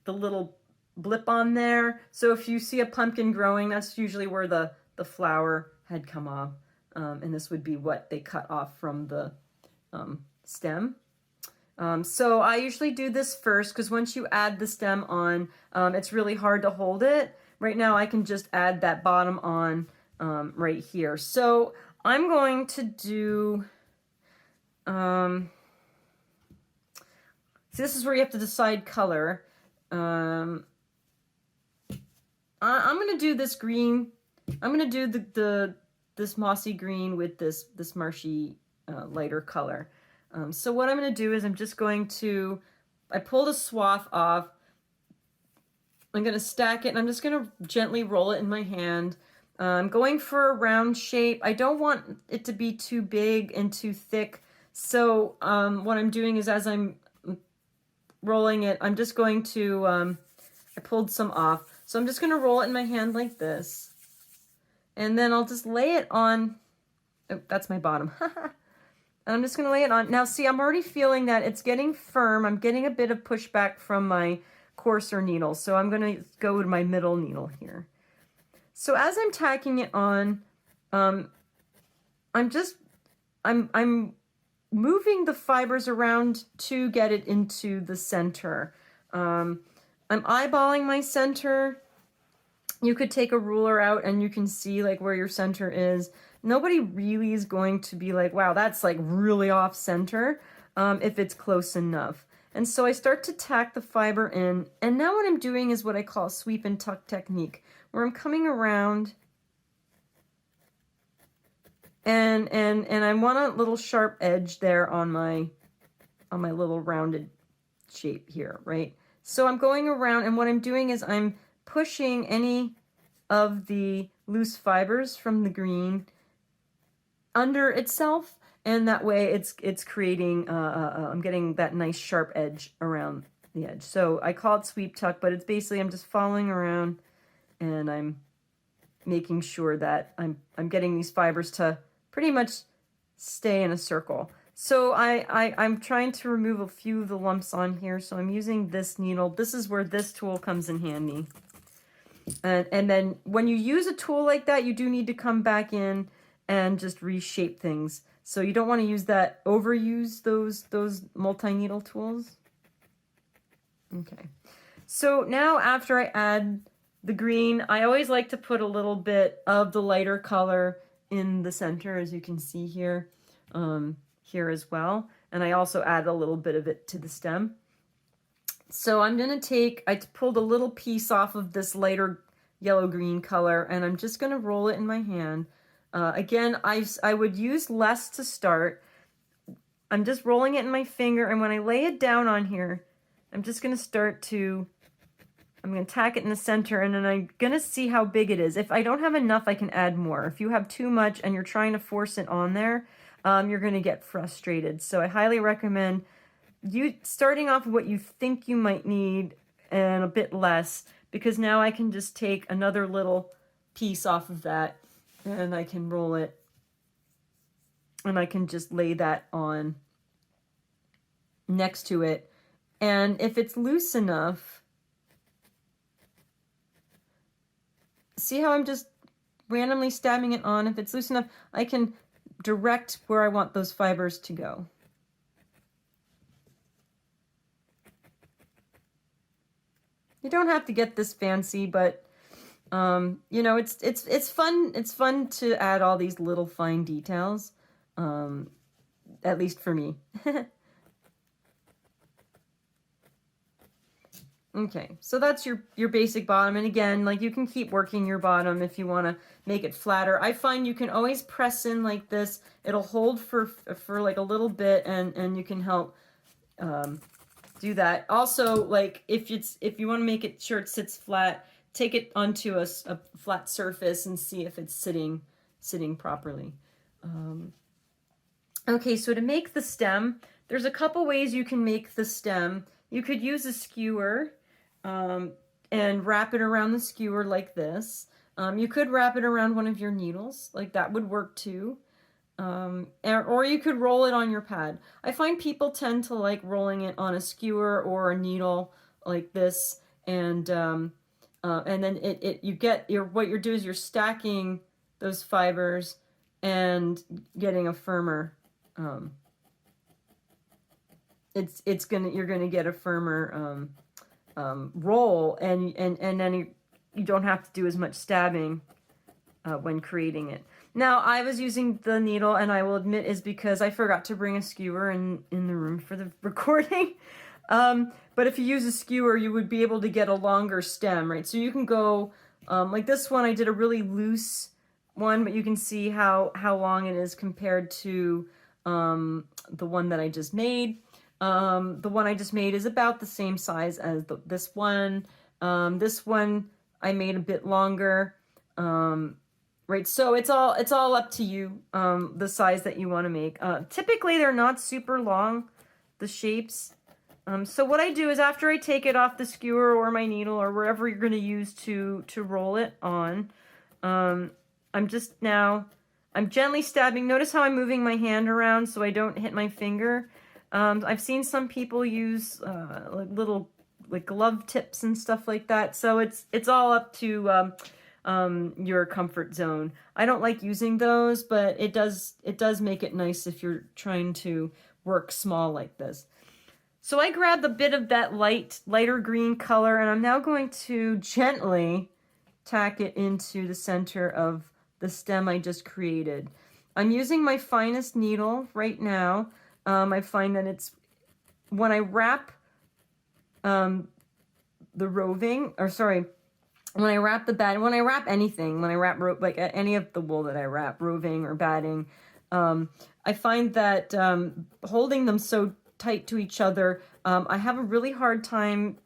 the little blip on there. So if you see a pumpkin growing, that's usually where the flower had come off. And this would be what they cut off from the stem. So I usually do this first because once you add the stem on, it's really hard to hold it. Right now I can just add that bottom on right here. So I'm going to do... so this is where you have to decide color. I'm going to do this green. I'm going to do this mossy green with this marshy lighter color. So what I'm going to do is I'm just going to, I pulled a swath off. I'm going to stack it and I'm just going to gently roll it in my hand. I'm going for a round shape. I don't want it to be too big and too thick. So what I'm doing is as I'm rolling it, I'm just going to, I pulled some off. So I'm just going to roll it in my hand like this. And then I'll just lay it on, oh, that's my bottom. And I'm just going to lay it on. Now see, I'm already feeling that it's getting firm. I'm getting a bit of pushback from my coarser needle. So I'm going to go to my middle needle here. So as I'm tacking it on, I'm moving the fibers around to get it into the center. I'm eyeballing my center. You could take a ruler out and you can see like where your center is. Nobody really is going to be like, wow, that's like really off center if it's close enough. And so I start to tack the fiber in. And now what I'm doing is what I call a sweep and tuck technique, where I'm coming around and I want a little sharp edge there on my little rounded shape here, right? So I'm going around and what I'm doing is I'm pushing any of the loose fibers from the green under itself, and that way it's creating, I'm getting that nice sharp edge around the edge. So I call it sweep tuck, but it's basically I'm just following around and I'm making sure that I'm getting these fibers to pretty much stay in a circle. So I'm trying to remove a few of the lumps on here, so I'm using this needle. This is where this tool comes in handy. And then when you use a tool like that, you do need to come back in and just reshape things. So you don't want to use that, overuse those multi-needle tools. Okay. So now after I add the green, I always like to put a little bit of the lighter color in the center, as you can see here, here as well. And I also add a little bit of it to the stem. So I'm going to take, I pulled a little piece off of this lighter yellow-green color, and I'm just going to roll it in my hand. Again, I would use less to start. I'm just rolling it in my finger, and when I lay it down on here, I'm just going to start to, I'm going to tack it in the center, and then I'm going to see how big it is. If I don't have enough, I can add more. If you have too much and you're trying to force it on there, you're going to get frustrated. So I highly recommend you starting off with what you think you might need and a bit less, because now I can just take another little piece off of that and I can roll it and I can just lay that on next to it. And if it's loose enough, see how I'm just randomly stabbing it on? If it's loose enough, I can direct where I want those fibers to go. You don't have to get this fancy, but you know, it's fun. It's fun to add all these little fine details, at least for me. Okay, so that's your basic bottom, and again, like, you can keep working your bottom if you want to make it flatter. I find you can always press in like this. It'll hold for like a little bit, and you can help do that. Also, like, if you want to make it sure it sits flat, take it onto a flat surface and see if it's sitting properly. Okay, so to make the stem, there's a couple ways you can make the stem. You could use a skewer and wrap it around the skewer like this. You could wrap it around one of your needles, like that would work too. Or you could roll it on your pad. I find people tend to like rolling it on a skewer or a needle like this, and then what you're doing is you're stacking those fibers and getting a firmer. You're gonna get a firmer roll, and then you don't have to do as much stabbing when creating it. Now, I was using the needle, and I will admit is because I forgot to bring a skewer in the room for the recording. But if you use a skewer, you would be able to get a longer stem, right? So you can go, like this one, I did a really loose one, but you can see how long it is compared to the one that I just made. The one I just made is about the same size as this one. This one I made a bit longer. Right, so it's all up to you, the size that you want to make. Typically, they're not super long, the shapes. So what I do is after I take it off the skewer or my needle or wherever you're going to use to roll it on, I'm gently stabbing. Notice how I'm moving my hand around so I don't hit my finger. I've seen some people use like little glove tips and stuff like that. So it's all up to your comfort zone. I don't like using those, but it does make it nice if you're trying to work small like this. So I grabbed a bit of that lighter green color, and I'm now going to gently tack it into the center of the stem I just created. I'm using my finest needle right now. I find that it's when I wrap the roving, or sorry, when I wrap the batting, when I wrap anything, when I wrap like any of the wool that I wrap, roving or batting, I find that holding them so tight to each other, I have a really hard time,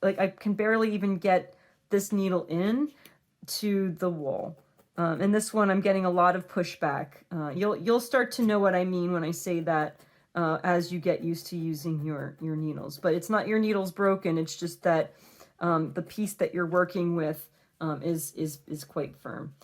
like I can barely even get this needle in to the wool. And this one I'm getting a lot of pushback. You'll start to know what I mean when I say that as you get used to using your needles. But it's not your needle's broken, it's just that the piece that you're working with is quite firm.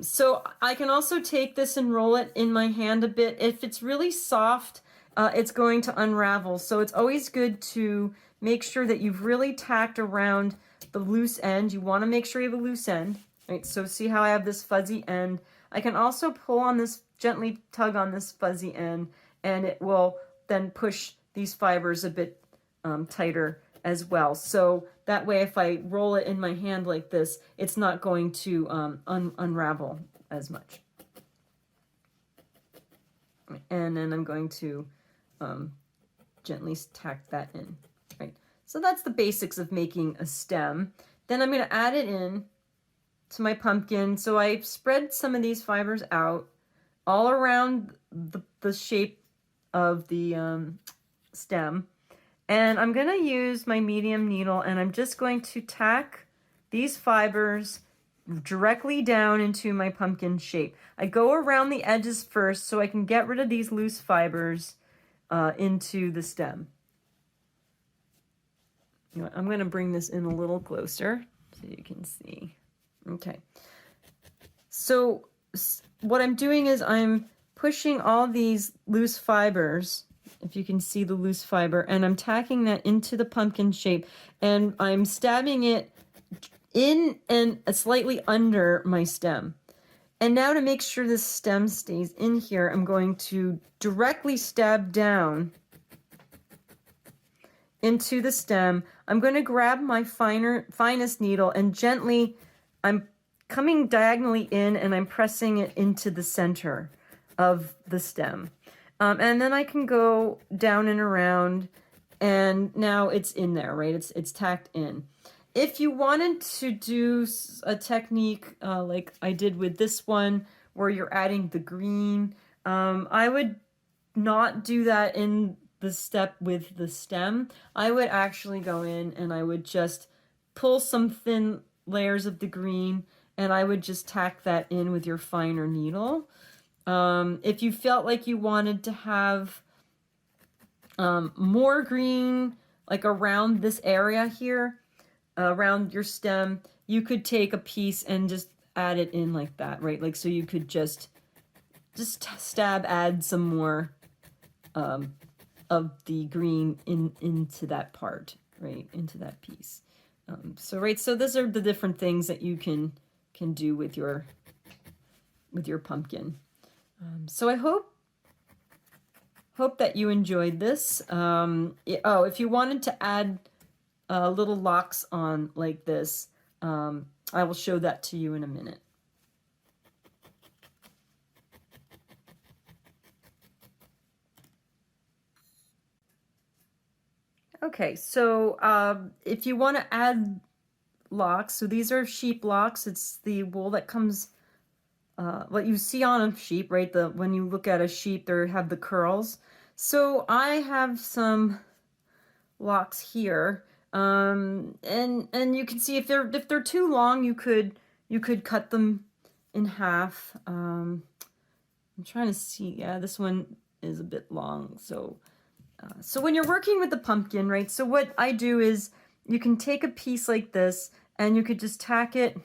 So I can also take this and roll it in my hand a bit. If it's really soft, it's going to unravel. So it's always good to make sure that you've really tacked around the loose end. You want to make sure you have a loose end, right? So see how I have this fuzzy end. I can also pull on this, gently tug on this fuzzy end, and it will then push these fibers a bit tighter as well. So that way, if I roll it in my hand like this, it's not going to unravel as much. And then I'm going to gently tack that in, right? So that's the basics of making a stem. Then I'm going to add it in to my pumpkin. So I spread some of these fibers out all around the shape of the stem. And I'm going to use my medium needle, and I'm just going to tack these fibers directly down into my pumpkin shape. I go around the edges first so I can get rid of these loose fibers into the stem. You know, I'm going to bring this in a little closer so you can see. Okay. So what I'm doing is I'm pushing all these loose fibers, if you can see the loose fiber, and I'm tacking that into the pumpkin shape, and I'm stabbing it in and slightly under my stem. And now to make sure this stem stays in here, I'm going to directly stab down into the stem. I'm going to grab my finest needle and gently, I'm coming diagonally in and I'm pressing it into the center of the stem. And then I can go down and around, and now it's in there, right? It's tacked in. If you wanted to do a technique like I did with this one, where you're adding the green, I would not do that in the step with the stem. I would actually go in and I would just pull some thin layers of the green, and I would just tack that in with your finer needle. If you felt like you wanted to have more green, like around this area here, around your stem, you could take a piece and just add it in like that, right? Like, so you could just add some more of the green into that part, right? Into that piece. So those are the different things that you can do with your pumpkin. So I hope that you enjoyed this. If you wanted to add little locks on like this, I will show that to you in a minute. Okay, so if you want to add locks, so these are sheep locks. It's the wool that comes, what you see on a sheep, right? When you look at a sheep, they have the curls. So I have some locks here, and you can see if they're too long, you could cut them in half. I'm trying to see. Yeah, this one is a bit long. So when you're working with the pumpkin, right? So what I do is you can take a piece like this, and you could just tack it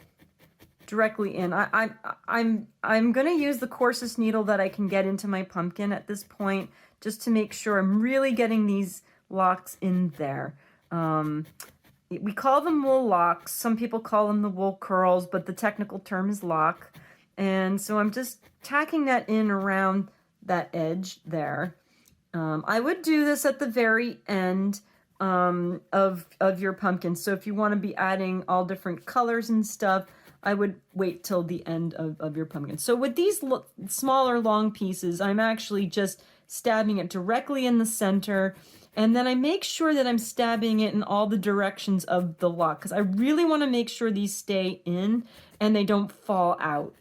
directly in. I'm gonna use the coarsest needle that I can get into my pumpkin at this point, just to make sure I'm really getting these locks in there. We call them wool locks. Some people call them the wool curls, but the technical term is lock. And so I'm just tacking that in around that edge there. I would do this at the very end of your pumpkin. So if you want to be adding all different colors and stuff, I would wait till the end of your pumpkin. So with these smaller long pieces, I'm actually just stabbing it directly in the center, and then I make sure that I'm stabbing it in all the directions of the lock, because I really want to make sure these stay in and they don't fall out.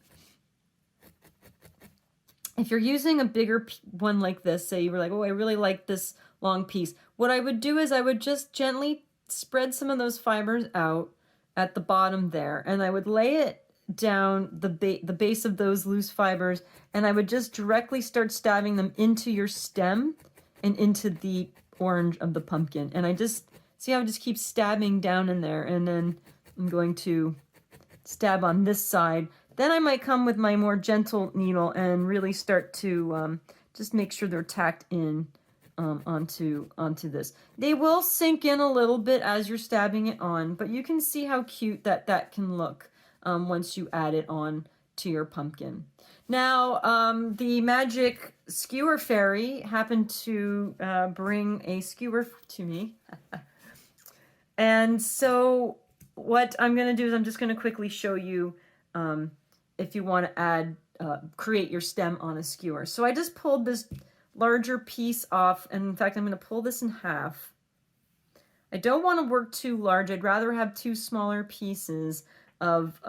If you're using a bigger one like this, say you were like, oh, I really like this long piece, what I would do is I would just gently spread some of those fibers out at the bottom there, and I would lay it down the base of those loose fibers, and I would just directly start stabbing them into your stem and into the orange of the pumpkin. And I just see how I just keep stabbing down in there, and then I'm going to stab on this side. Then I might come with my more gentle needle and really start to just make sure they're tacked in onto this. They will sink in a little bit as you're stabbing it on, but you can see how cute that can look once you add it on to your pumpkin. Now, the magic skewer fairy happened to bring a skewer to me. And so what I'm going to do is I'm just going to quickly show you if you want to add, create your stem on a skewer. So I just pulled this larger piece off, and in fact I'm going to pull this in half. I don't want to work too large. I'd rather have two smaller pieces of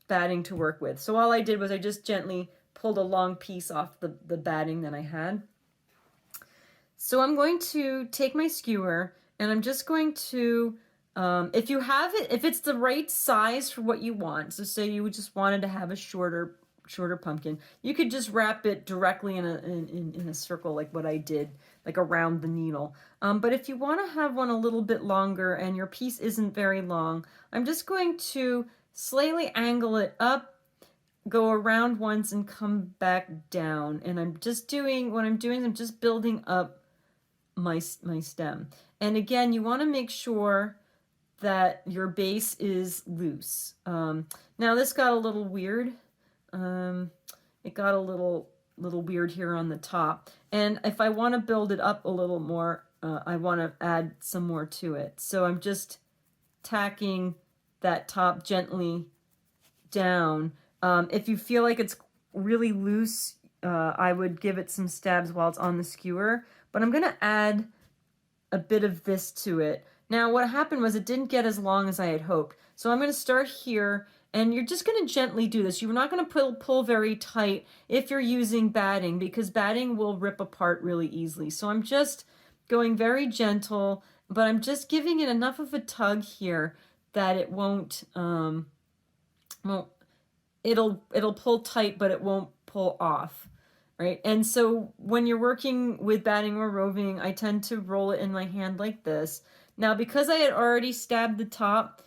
batting to work with. So all I did was I just gently pulled a long piece off the batting that I had. So I'm going to take my skewer and I'm just going to, if you have it, if it's the right size for what you want, so say you just wanted to have a shorter pumpkin, you could just wrap it directly in a circle like what I did, like around the needle. But if you want to have one a little bit longer and your piece isn't very long, I'm just going to slightly angle it up, go around once and come back down. And I'm just doing, what I'm doing is I'm just building up my stem. And again, you want to make sure that your base is loose. Now this got a little weird. It got a little weird here on the top. And if I want to build it up a little more, I want to add some more to it. So I'm just tacking that top gently down. If you feel like it's really loose, I would give it some stabs while it's on the skewer. But I'm going to add a bit of this to it. Now what happened was it didn't get as long as I had hoped. So I'm going to start here, and you're just going to gently do this. You're not going to pull very tight if you're using batting, because batting will rip apart really easily. So I'm just going very gentle, but I'm just giving it enough of a tug here that it won't, it'll pull tight, but it won't pull off, right? And so when you're working with batting or roving, I tend to roll it in my hand like this. Now, because I had already stabbed the top,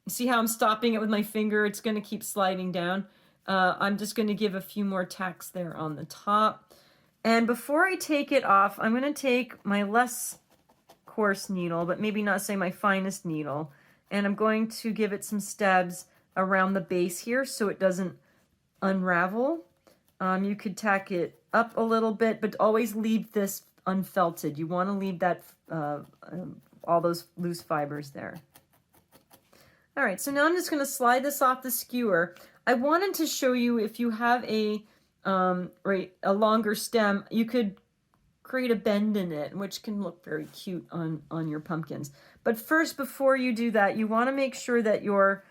see how I'm stopping it with my finger? It's going to keep sliding down. I'm just going to give a few more tacks there on the top. And before I take it off, I'm going to take my less coarse needle, but maybe not say my finest needle, and I'm going to give it some stabs around the base here so it doesn't unravel. You could tack it up a little bit, but always leave this unfelted. You want to leave that all those loose fibers there. All right, so now I'm just going to slide this off the skewer. I wanted to show you, if you have a longer stem, you could create a bend in it, which can look very cute on your pumpkins. But first, before you do that, you want to make sure that your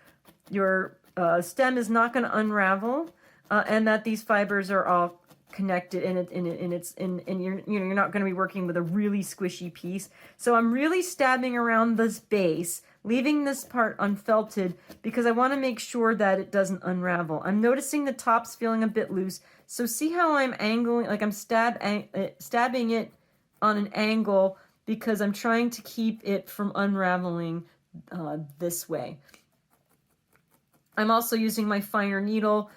stem is not going to unravel, and that these fibers are all connected, and you're not going to be working with a really squishy piece. So I'm really stabbing around this base, leaving this part unfelted because I want to make sure that it doesn't unravel. I'm noticing the top's feeling a bit loose. So see how I'm angling, like I'm stabbing it on an angle because I'm trying to keep it from unraveling this way. I'm also using my finer needle.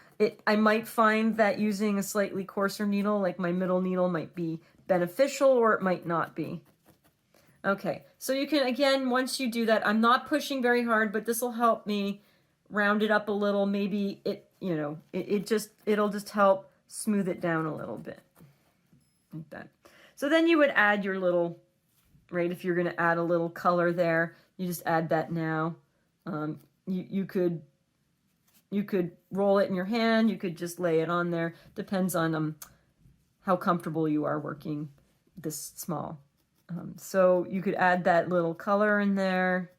I might find that using a slightly coarser needle, like my middle needle, might be beneficial, or it might not be. Okay, so you can, again, once you do that, I'm not pushing very hard, but this will help me round it up a little. Maybe it'll just help smooth it down a little bit, like that. So then you would add your little, right, if you're going to add a little color there, you just add that now. You could roll it in your hand. You could just lay it on there. Depends on how comfortable you are working this small. So you could add that little color in there.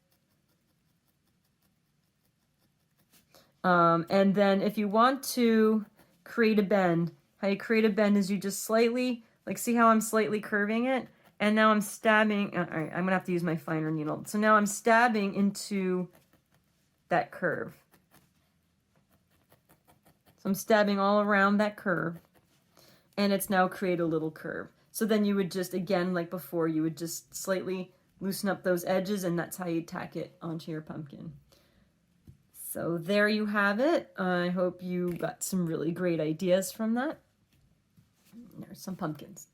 And then if you want to create a bend, how you create a bend is you just slightly, like see how I'm slightly curving it? And now I'm stabbing, all right, I'm gonna have to use my finer needle. So now I'm stabbing into that curve. So I'm stabbing all around that curve, and it's now create a little curve. So then you would just, again, like before, you would just slightly loosen up those edges, and that's how you tack it onto your pumpkin. So there you have it. I hope you got some really great ideas from that. There's some pumpkins.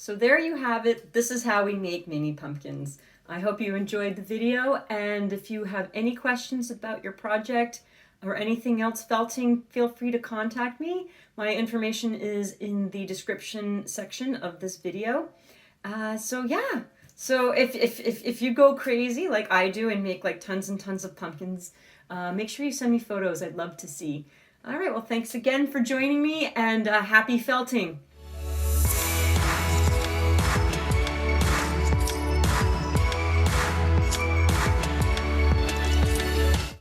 So there you have it. This is how we make mini pumpkins. I hope you enjoyed the video, and if you have any questions about your project or anything else felting, feel free to contact me. My information is in the description section of this video. So yeah, so if you go crazy like I do and make like tons and tons of pumpkins, make sure you send me photos. I'd love to see. All right, well, thanks again for joining me, and happy felting.